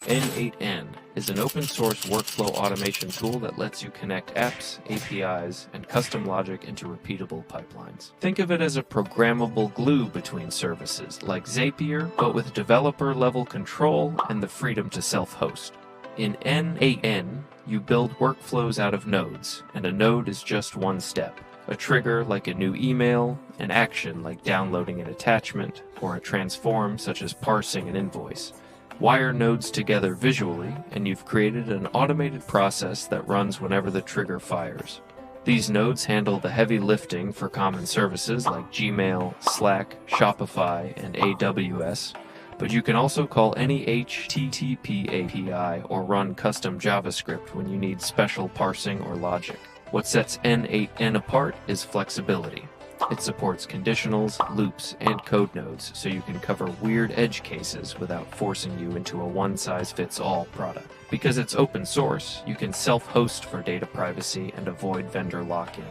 n8n is an open-source workflow automation tool that lets you connect apps, APIs, and custom logic into repeatable pipelines. Think of it as a programmable glue between services, like Zapier, but with developer-level control and the freedom to self-host. In n8n, you build workflows out of nodes, and a node is just one step. A trigger like a new email, an action like downloading an attachment, or a transform such as parsing an invoice. Wire nodes together visually, and you've created an automated process that runs whenever the trigger fires. These nodes handle the heavy lifting for common services like Gmail, Slack, Shopify, and AWS, but you can also call any HTTP API or run custom JavaScript when you need special parsing or logic. What sets n8n apart is flexibility. It supports conditionals, loops, and code nodes, so you can cover weird edge cases without forcing you into a one-size-fits-all product. Because it's open source, you can self-host for data privacy and avoid vendor lock-in,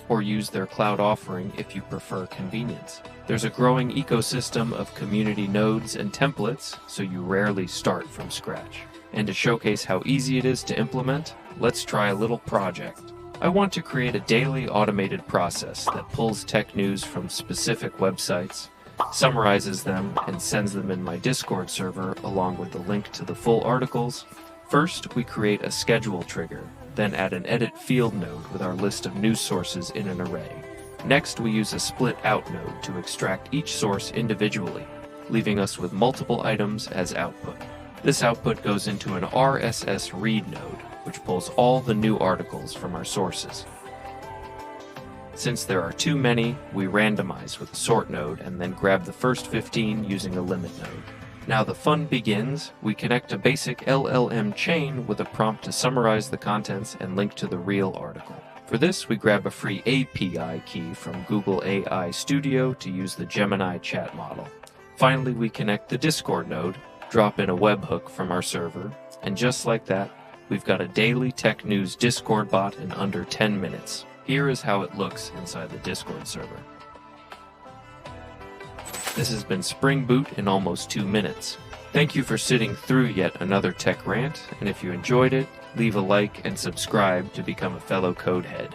or use their cloud offering if you prefer convenience. There's a growing ecosystem of community nodes and templates, so you rarely start from scratch. And to showcase how easy it is to implement, let's try a little project. I want to create a daily automated process that pulls tech news from specific websites, summarizes them, and sends them in my Discord server along with the link to the full articles. First, we create a schedule trigger, then add an edit field node with our list of news sources in an array. Next, we use a split out node to extract each source individually, leaving us with multiple items as output. This output goes into an RSS read node, which pulls all the new articles from our sources. Since there are too many, we randomize with a sort node and then grab the first 15 using a limit node. Now the fun begins. We connect a basic LLM chain with a prompt to summarize the contents and link to the real article. For this, we grab a free API key from Google AI Studio to use the Gemini chat model. Finally, we connect the Discord node, drop in a webhook from our server, and just like that, we've got a daily tech news Discord bot in under 10 minutes. Here is how it looks inside the Discord server. This has been Spring Boot in almost 2 minutes. Thank you for sitting through yet another tech rant, and if you enjoyed it, leave a like and subscribe to become a fellow codehead.